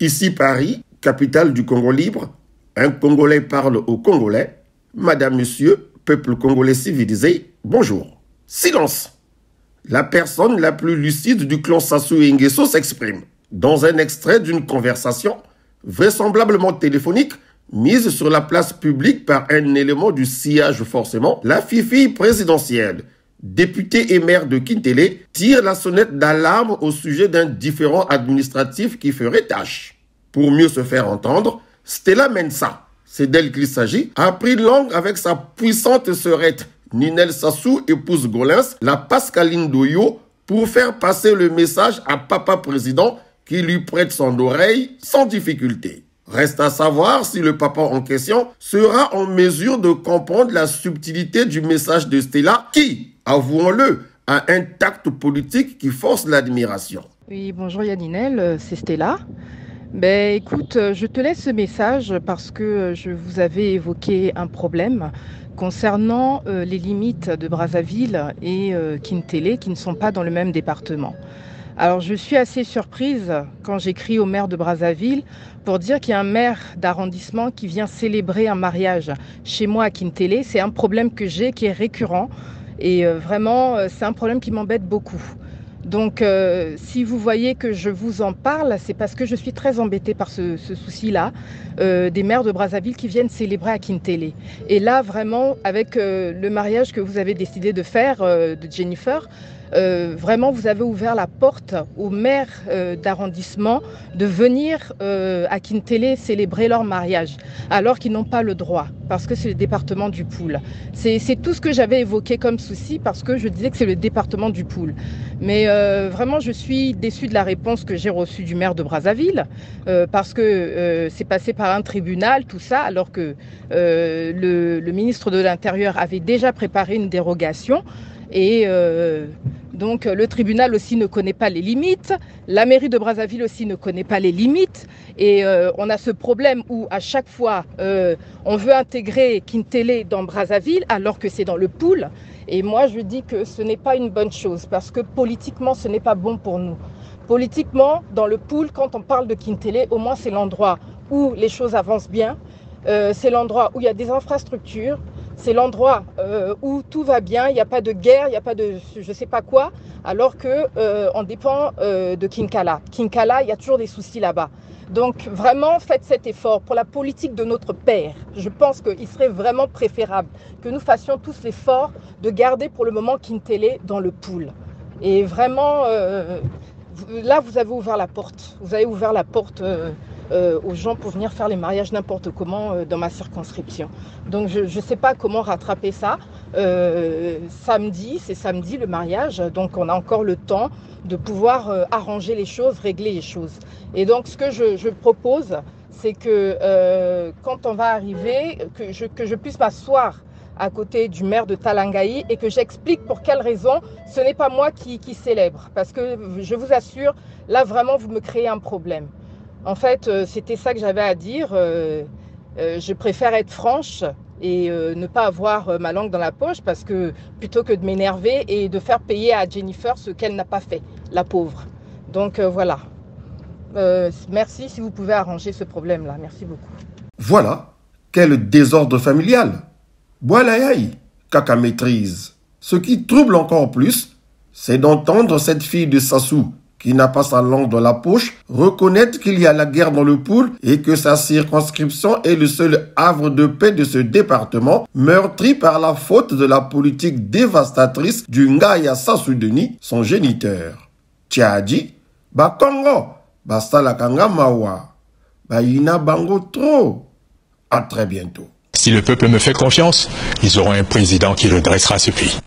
Ici Paris, capitale du Congo libre, un Congolais parle aux Congolais. Madame, Monsieur, peuple congolais civilisé, bonjour. Silence. La personne la plus lucide du clan Sassou Nguesso s'exprime dans un extrait d'une conversation vraisemblablement téléphonique mise sur la place publique par un élément du sillage forcément. La fifille présidentielle, députée et maire de Kintélé, tire la sonnette d'alarme au sujet d'un différend administratif qui ferait tâche. Pour mieux se faire entendre, Stella Mensa, c'est d'elle qu'il s'agit, a pris langue avec sa puissante sœurette Ninel Sassou, épouse Golins, la Pascaline Doyo, pour faire passer le message à Papa Président qui lui prête son oreille sans difficulté. Reste à savoir si le papa en question sera en mesure de comprendre la subtilité du message de Stella qui, avouons-le, a un tact politique qui force l'admiration. Oui, bonjour Yaninel, c'est Stella. Écoute, je te laisse ce message parce que je vous avais évoqué un problème concernant les limites de Brazzaville et Kintélé qui ne sont pas dans le même département. Alors je suis assez surprise quand j'écris au maire de Brazzaville pour dire qu'il y a un maire d'arrondissement qui vient célébrer un mariage chez moi à Kintélé. C'est un problème que j'ai qui est récurrent et vraiment c'est un problème qui m'embête beaucoup. Donc si vous voyez que je vous en parle, c'est parce que je suis très embêtée par ce souci-là des maires de Brazzaville qui viennent célébrer à Kintélé. Et là vraiment avec le mariage que vous avez décidé de faire de Jennifer, vraiment vous avez ouvert la porte aux maires d'arrondissement de venir à Kintélé célébrer leur mariage alors qu'ils n'ont pas le droit parce que c'est le département du Poul. C'est tout ce que j'avais évoqué comme souci parce que je disais que c'est le département du Poul. Mais vraiment je suis déçue de la réponse que j'ai reçue du maire de Brazzaville parce que c'est passé par un tribunal tout ça alors que le ministre de l'Intérieur avait déjà préparé une dérogation et donc le tribunal aussi ne connaît pas les limites, la mairie de Brazzaville aussi ne connaît pas les limites et on a ce problème où à chaque fois on veut intégrer Kintélé dans Brazzaville alors que c'est dans le Poul et moi je dis que ce n'est pas une bonne chose parce que politiquement ce n'est pas bon pour nous. Politiquement dans le Poul quand on parle de Kintélé au moins c'est l'endroit où les choses avancent bien, c'est l'endroit où il y a des infrastructures. C'est l'endroit où tout va bien, il n'y a pas de guerre, il n'y a pas de je sais pas quoi, alors que on dépend de Kinkala. Kinkala, il y a toujours des soucis là-bas. Donc vraiment, faites cet effort pour la politique de notre père. Je pense qu'il serait vraiment préférable que nous fassions tous l'effort de garder pour le moment Kintélé dans le Poul. Et vraiment, là, vous avez ouvert la porte. Vous avez ouvert la porte aux gens pour venir faire les mariages n'importe comment dans ma circonscription. Donc je ne sais pas comment rattraper ça. Samedi, c'est samedi le mariage, donc on a encore le temps de pouvoir arranger les choses, régler les choses. Et donc ce que je propose, c'est que quand on va arriver, que je puisse m'asseoir à côté du maire de Talangaï et que j'explique pour quelle raison ce n'est pas moi qui célèbre. Parce que je vous assure, là vraiment vous me créez un problème. En fait, c'était ça que j'avais à dire. Je préfère être franche et ne pas avoir ma langue dans la poche parce que plutôt que de m'énerver et de faire payer à Jennifer ce qu'elle n'a pas fait, la pauvre. Donc voilà. Merci si vous pouvez arranger ce problème-là. Merci beaucoup. Voilà, quel désordre familial. Boalayaï, Kaka maîtrise. Ce qui trouble encore plus, c'est d'entendre cette fille de Sassou qui n'a pas sa langue dans la poche, reconnaître qu'il y a la guerre dans le Poul et que sa circonscription est le seul havre de paix de ce département, meurtri par la faute de la politique dévastatrice du Ngaya Sassou Denis, son géniteur. Tchadi, Congo, Salakanga Mawa, Ina Bango trop. À très bientôt. Si le peuple me fait confiance, ils auront un président qui redressera ce pays.